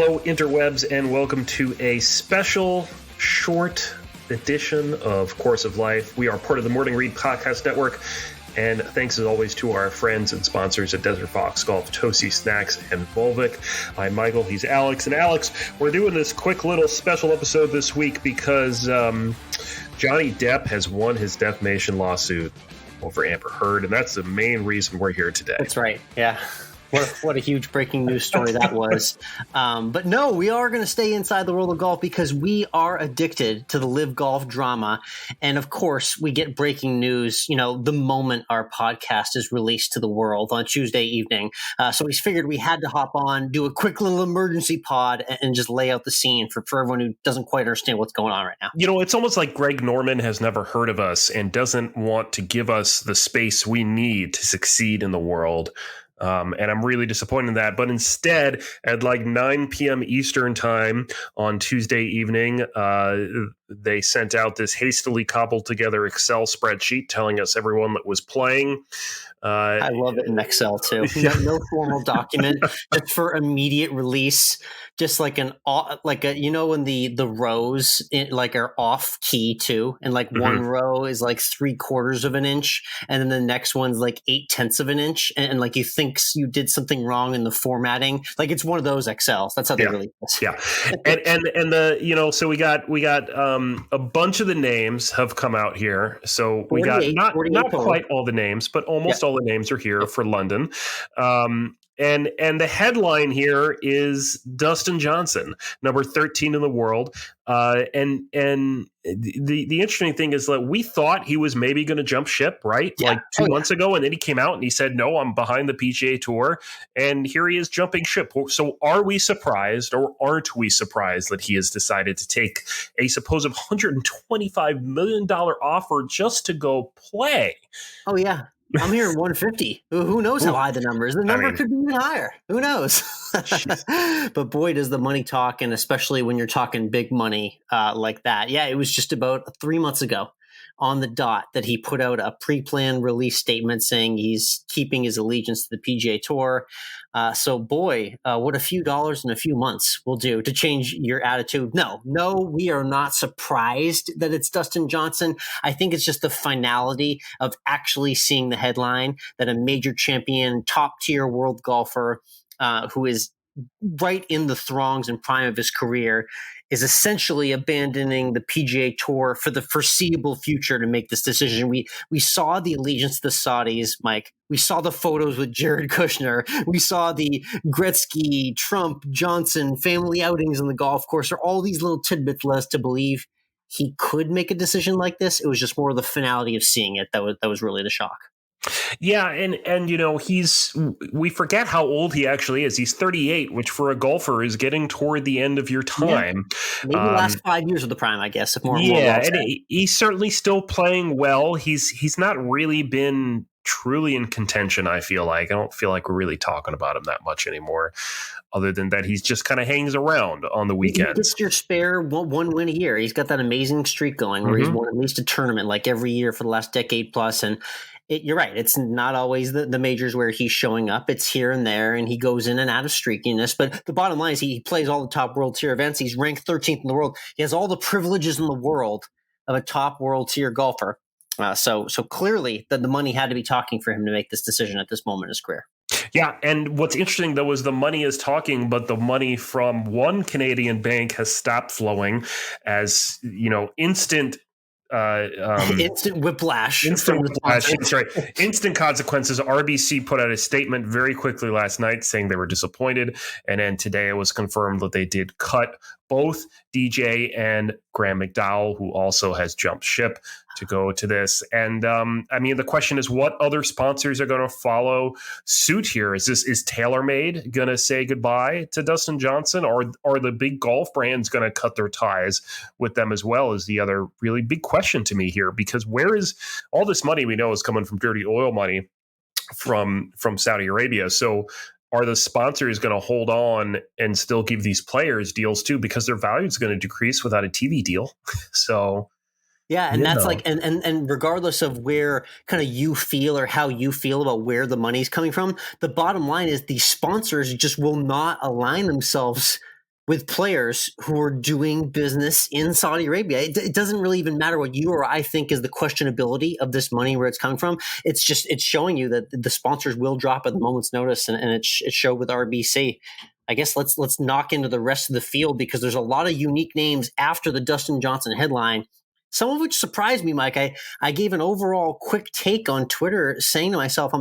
Hello, interwebs, and welcome to a special short edition of Course of Life. We are part of the Morning Read Podcast Network, and thanks as always to our friends and sponsors at Desert Fox Golf, Tosi Snacks, and Volvic. I'm Michael, he's Alex. And Alex, we're doing this quick little special episode this week because Johnny Depp has won his defamation lawsuit over Amber Heard, and that's the main reason we're here today. That's right, yeah. What a huge breaking news story that was. But no, we are going to stay inside the world of golf because we are addicted to the LIV Golf drama. And of course, we get breaking news, the moment our podcast is released to the world on Tuesday evening. So we figured we had to hop on, do a quick little emergency pod and just lay out the scene for everyone who doesn't quite understand what's going on right now. It's almost like Greg Norman has never heard of us and doesn't want to give us the space we need to succeed in the world. And I'm really disappointed in that. But instead, at like 9 p.m. Eastern time on Tuesday evening, they sent out this hastily cobbled together Excel spreadsheet telling us everyone that was playing. I love it in Excel too. No formal document, just for immediate release. Just like when the rows are off key too, and one row is like 3/4 of an inch, and then the next one's like 8/10 of an inch, and you think you did something wrong in the formatting. It's one of those Excels. That's how they release this. Yeah, and the so we got a bunch of the names have come out here. So we got not quite all the names, but almost all the names are here for London. And the headline here is Dustin Johnson, number 13 in the world. And the interesting thing is that we thought he was maybe going to jump ship, right? Yeah. 2 months ago. And then he came out and he said, no, I'm behind the PGA Tour. And here he is jumping ship. So are we surprised or aren't we surprised that he has decided to take a supposed $125 million offer just to go play? Oh, yeah. I'm hearing 150. Who knows how high the number is? The number could be even higher. Who knows? But boy, does the money talk, and especially when you're talking big money like that. Yeah, it was just about 3 months ago on the dot that he put out a pre-planned release statement saying he's keeping his allegiance to the PGA Tour. So boy, what a few dollars in a few months will do to change your attitude. No, we are not surprised that it's Dustin Johnson. I think it's just the finality of actually seeing the headline that a major champion, top tier world golfer who is right in the throngs and prime of his career is essentially abandoning the PGA Tour for the foreseeable future to make this decision. We saw the allegiance to the Saudis, Mike. We saw the photos with Jared Kushner. We saw the Gretzky, Trump, Johnson family outings on the golf course. There are all these little tidbits led us to believe he could make a decision like this. It was just more the finality of seeing it that was really the shock. Yeah, and we forget how old he actually is. He's 38, which for a golfer is getting toward the end of your time. Yeah. Maybe the last 5 years of the prime, I guess. If more and he's certainly still playing well. He's not really been truly in contention, I feel like. I don't feel like we're really talking about him that much anymore, other than that he's just kind of hangs around on the weekends. It's your spare one win a year. He's got that amazing streak going where he's won at least a tournament every year for the last decade plus, and you're right. It's not always the majors where he's showing up. It's here and there, and he goes in and out of streakiness. But the bottom line is he plays all the top world tier events. He's ranked 13th in the world. He has all the privileges in the world of a top world tier golfer. So clearly the money had to be talking for him to make this decision at this moment in his career. Yeah, and what's interesting, though, is the money is talking, but the money from one Canadian bank has stopped flowing as, instant whiplash. That's right. Instant consequences. RBC put out a statement very quickly last night saying they were disappointed. And then today it was confirmed that they did cut both DJ and Graham McDowell, who also has jumped ship to go to this. And the question is, what other sponsors are going to follow suit here? Is TaylorMade going to say goodbye to Dustin Johnson, or are the big golf brands going to cut their ties with them as well? Is the other really big question to me here, because where is all this money we know is coming from dirty oil money from Saudi Arabia? So are the sponsors going to hold on and still give these players deals too, because their value is going to decrease without a TV deal? So yeah, and that's and regardless of where kind of you feel or how you feel about where the money's coming from, the bottom line is the sponsors just will not align themselves with players who are doing business in Saudi Arabia. It doesn't really even matter what you or I think is the questionability of this money, where it's coming from. It's showing you that the sponsors will drop at the moment's notice, and it showed with RBC. I guess let's knock into the rest of the field, because there's a lot of unique names after the Dustin Johnson headline, some of which surprised me, Mike. I gave an overall quick take on Twitter saying to myself,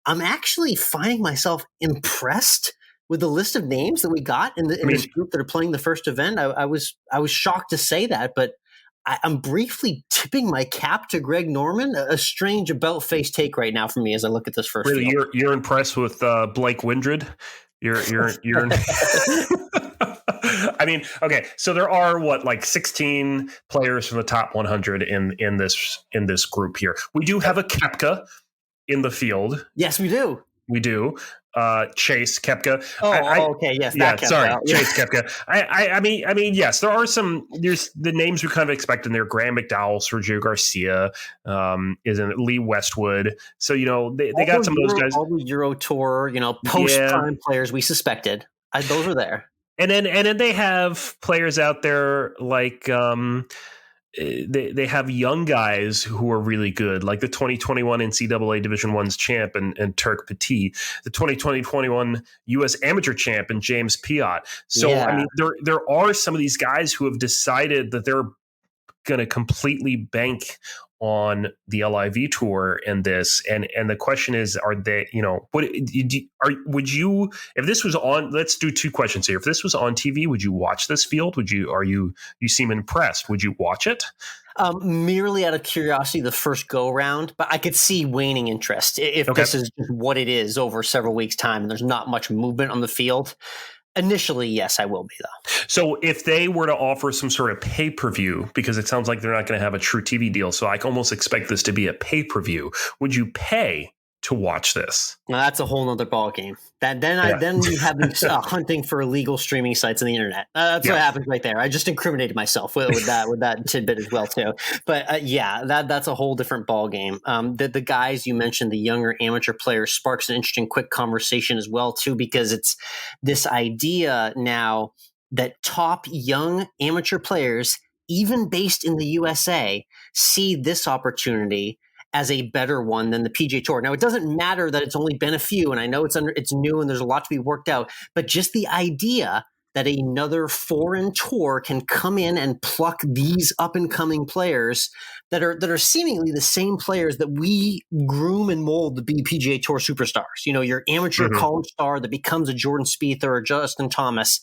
I'm actually finding myself impressed with the list of names that we got in this group that are playing the first event. I was shocked to say that, but I'm briefly tipping my cap to Greg Norman. A strange about-face take right now for me as I look at this first. Really, you're impressed with Blake Windred? You're I mean, okay, so there are 16 players from the top 100 in this group here. We do have a Koepka in the field. Yes, we do. We do. Chase Koepka. Okay. Yes. Chase Koepka. I mean, yes, there are some. There's the names we kind of expect in there: Graham McDowell, Sergio Garcia, isn't Lee Westwood. So they got some of those guys. All the Euro Tour, post-prime players we suspected. Those are there. And then they have players out there like. They have young guys who are really good, like the 2021 NCAA Division I's champ and Turk Petit, the 2021 U.S. Amateur champ and James Piot. So, I mean, there are some of these guys who have decided that they're going to completely bank on the LIV Tour and this, and the question is, are they, would you, if this was on, let's do two questions here. If this was on TV, would you watch this field? You seem impressed. Would you watch it? Merely out of curiosity, the first go around, but I could see waning interest if this is just what it is over several weeks' time and there's not much movement on the field. Initially, yes, I will be, though. So if they were to offer some sort of pay-per-view, because it sounds like they're not going to have a true TV deal, so I almost expect this to be a pay-per-view, would you pay to watch this? Well, that's a whole nother ballgame. Then we have these hunting for illegal streaming sites on the internet. That's what happens right there. I just incriminated myself with that tidbit as well too. But that's a whole different ballgame. The guys you mentioned, the younger amateur players, sparks an interesting quick conversation as well too, because it's this idea now that top young amateur players, even based in the USA, see this opportunity as a better one than the PGA Tour. Now, it doesn't matter that it's only been a few, and I know it's new and there's a lot to be worked out, but just the idea that another foreign tour can come in and pluck these up-and-coming players that are seemingly the same players that we groom and mold to be PGA Tour superstars. Your amateur college star that becomes a Jordan Spieth or a Justin Thomas.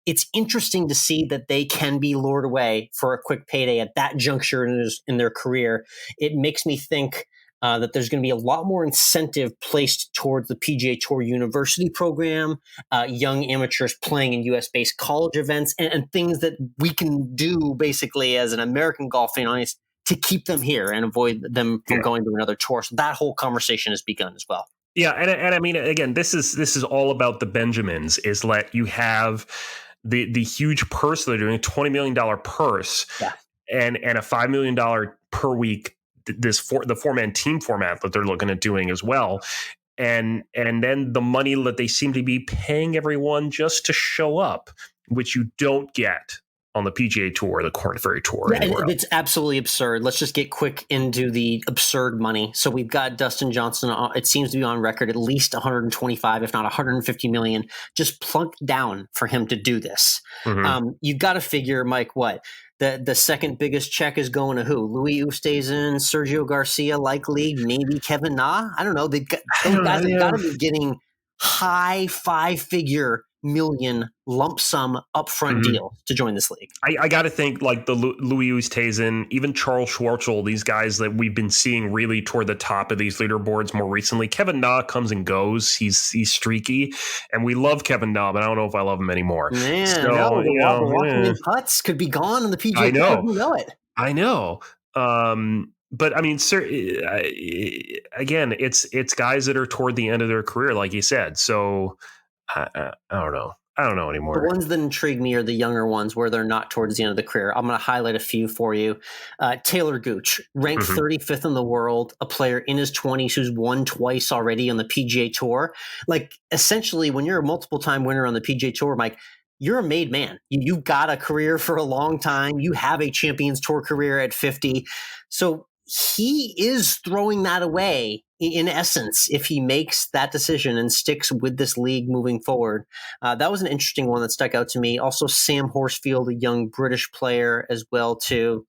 It's interesting to see that they can be lured away for a quick payday at that juncture in their career. It makes me think that there's going to be a lot more incentive placed towards the PGA Tour University program, young amateurs playing in US-based college events, and things that we can do basically as an American golf fan audience to keep them here and avoid them from going to another tour. So that whole conversation has begun as well. Yeah, and I mean, again, this is all about the Benjamins. Is that you have the huge purse they're doing, a $20 million purse, and a $5 million per week. The 4-man team format that they're looking at doing as well, and then the money that they seem to be paying everyone just to show up, which you don't get on the PGA Tour, the Korn Ferry Tour. It's absolutely absurd. Let's just get quick into the absurd money. So we've got Dustin Johnson. It seems to be on record at least 125, if not 150 million, just plunked down for him to do this. You've got to figure, Mike, what? The second biggest check is going to who? Louis Oosthuizen, Sergio Garcia, likely, maybe Kevin Na. I don't know. Those guys have got to be getting high 5-figure million lump sum upfront deal to join this league. I got to think like the Louis Oosthuizen, even Charles Schwartzel, these guys that we've been seeing really toward the top of these leaderboards more recently. Kevin Na comes and goes. He's streaky, and we love Kevin Na, but I don't know if I love him anymore. Man, the Washington putts could be gone on the PGA. I know. You know it. I know. But I mean, again, it's guys that are toward the end of their career, like you said. So I don't know. I don't know anymore. The ones that intrigue me are the younger ones where they're not towards the end of the career. I'm going to highlight a few for you. Taylor Gooch, ranked 35th in the world, a player in his 20s who's won twice already on the PGA Tour. Like, essentially, when you're a multiple-time winner on the PGA Tour, Mike, you're a made man. You've got a career for a long time. You have a Champions Tour career at 50. So he is throwing that away in essence if he makes that decision and sticks with this league moving forward. That was an interesting one that stuck out to me. Also, Sam Horsfield, a young British player as well, too.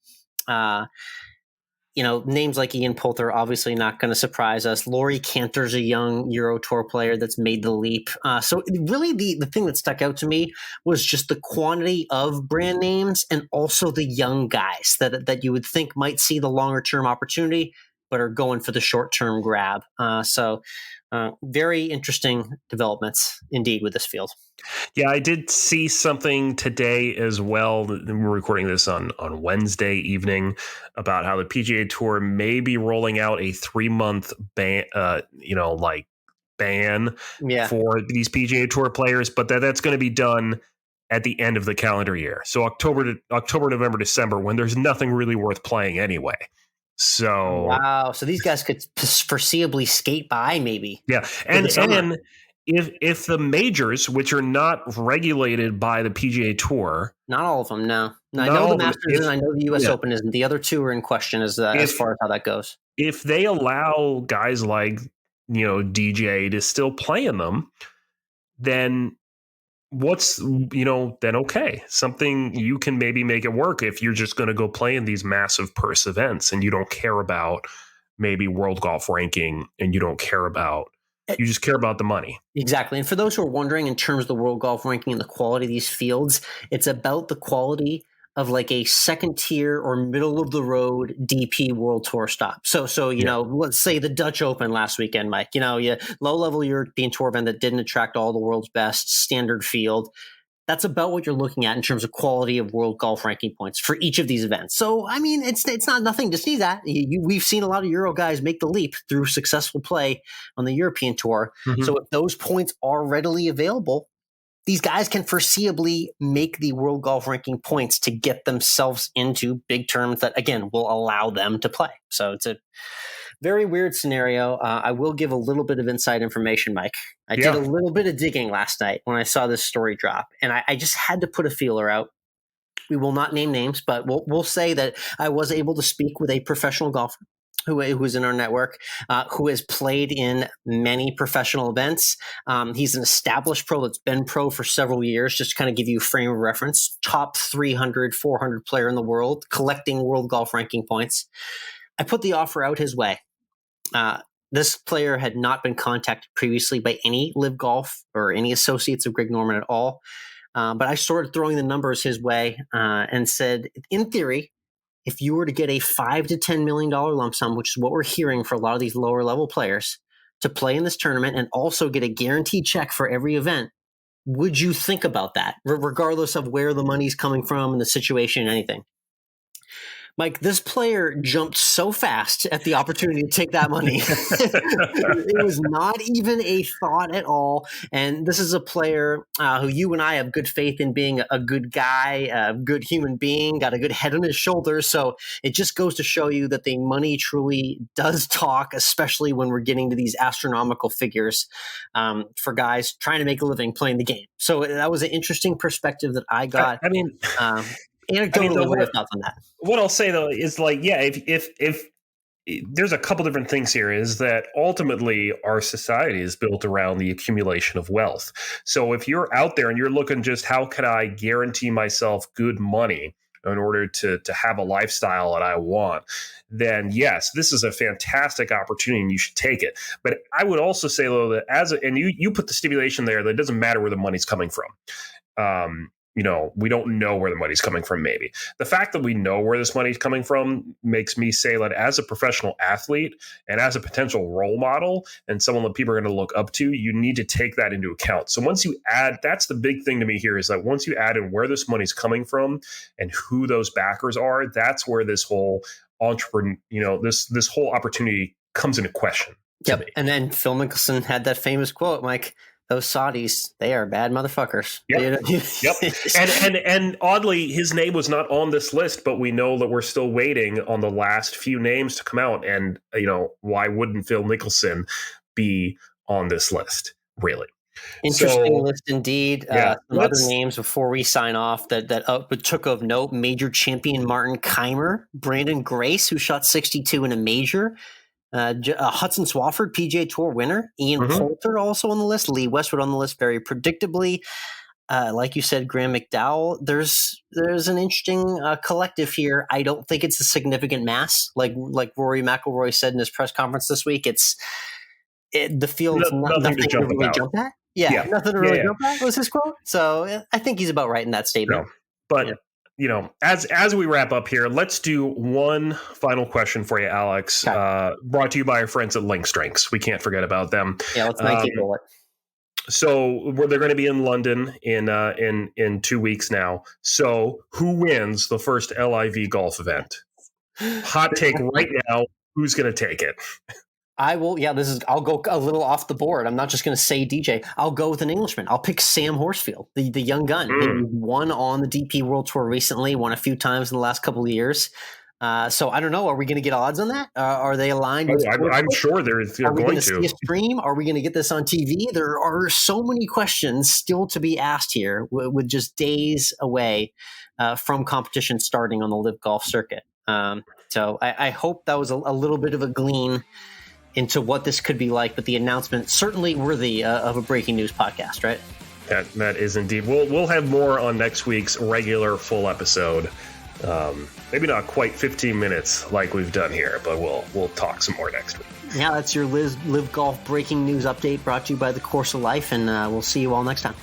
Names like Ian Poulter are obviously not going to surprise us. Laurie Cantor's a young Euro Tour player that's made the leap. So really the thing that stuck out to me was just the quantity of brand names and also the young guys that you would think might see the longer term opportunity, but are going for the short term grab. Very interesting developments indeed with this field. Yeah, I did see something today as well. We're recording this on Wednesday evening about how the PGA Tour may be rolling out a 3-month ban, ban for these PGA Tour players, but that's going to be done at the end of the calendar year. So October, November, December, when there's nothing really worth playing anyway. So wow, so these guys could foreseeably skate by, maybe. Yeah, and if the majors, which are not regulated by the PGA Tour, not all of them, no. I know the Masters and I know the U.S. Open isn't. The other two are in question as far as how that goes. If they allow guys like DJ to still play in them, then then okay, something you can maybe make it work if you're just going to go play in these massive purse events and you don't care about maybe world golf ranking and you just care about the money. Exactly. And for those who are wondering, in terms of the world golf ranking and the quality of these fields, it's about the quality of like a second tier or middle of the road DP World Tour stop. So let's say the Dutch Open last weekend, Mike, low level European Tour event that didn't attract all the world's best, standard field. That's about what you're looking at in terms of quality of world golf ranking points for each of these events. So, I mean, it's not nothing to sneeze at. We've seen a lot of Euro guys make the leap through successful play on the European Tour. Mm-hmm. So if those points are readily available, these guys can foreseeably make the world golf ranking points to get themselves into big terms that, again, will allow them to play. So it's a very weird scenario. I will give a little bit of inside information, Mike. I did a little bit of digging last night when I saw this story drop, and I just had to put a feeler out. We will not name names, but we'll say that I was able to speak with a professional golfer who's in our network, who has played in many professional events. He's an established pro that's been pro for several years, just to kind of give you a frame of reference. Top 300, 400 player in the world, collecting world golf ranking points. I put the offer out his way. This player had not been contacted previously by any LIV Golf or any associates of Greg Norman at all. But I started throwing the numbers his way and said, in theory, if you were to get a $5 to $10 million lump sum, which is what we're hearing for a lot of these lower level players, to play in this tournament and also get a guaranteed check for every event, would you think about that, regardless of where the money's coming from and the situation and anything? Mike, this player jumped so fast at the opportunity to take that money. It was not even a thought at all. And this is a player who you and I have good faith in being a good guy, a good human being, got a good head on his shoulders. So it just goes to show you that the money truly does talk, especially when we're getting to these astronomical figures for guys trying to make a living playing the game. So that was an interesting perspective that I got. Anecdotally, what are your thoughts on that? What I'll say though is if there's a couple different things here, is that ultimately our society is built around the accumulation of wealth. So if you're out there and you're looking just how can I guarantee myself good money in order to have a lifestyle that I want, then yes, this is a fantastic opportunity and you should take it. But I would also say though that you put the stipulation there that it doesn't matter where the money's coming from. We don't know where the money's coming from, maybe. The fact that we know where this money's coming from makes me say that as a professional athlete and as a potential role model and someone that people are going to look up to, you need to take that into account. So once you add, that's the big thing to me here, is that once you add in where this money's coming from and who those backers are, that's where this whole this whole opportunity comes into question. Yep. And then Phil Mickelson had that famous quote, Mike, those Saudis, they are bad motherfuckers. Yep. Yep. And oddly, his name was not on this list, but we know that we're still waiting on the last few names to come out. And, why wouldn't Phil Mickelson be on this list, really? Interesting list indeed. Yeah, some other names before we sign off that took of note: major champion Martin Keimer, Brandon Grace, who shot 62 in a major, Hudson Swafford, PGA Tour winner, Ian Poulter also on the list, Lee Westwood on the list very predictably. Like you said, Graham McDowell. There's an interesting collective here. I don't think it's a significant mass, like Rory McIlroy said in his press conference this week. The field's nothing to really jump at. Yeah, nothing to really jump at was his quote. So I think he's about right in that statement. No, but as we wrap up here, let's do one final question for you, Alex. Okay. Brought to you by our friends at Link Strengths. We can't forget about them. Yeah, let's make it bullet. So they're going to be in London in 2 weeks now. So who wins the first LIV golf event? Hot take right now. Who's going to take it? I will. Yeah, I'll go a little off the board. I'm not just going to say DJ. I'll go with an Englishman. I'll pick Sam Horsfield, the young gun. He won on the DP World Tour recently, won a few times in the last couple of years. So I don't know. Are we going to get odds on that? Are they aligned? I'm sure they're going to. See a stream? Are we going to get this on TV? There are so many questions still to be asked here, with just days away from competition starting on the LIV Golf circuit. So I hope that was a little bit of a glean into what this could be like, but the announcement certainly worthy of a breaking news podcast, right? That is indeed. We'll have more on next week's regular full episode. Maybe not quite 15 minutes like we've done here, but we'll talk some more next week. Yeah, that's your LIV Golf breaking news update brought to you by the Course of Life, and we'll see you all next time.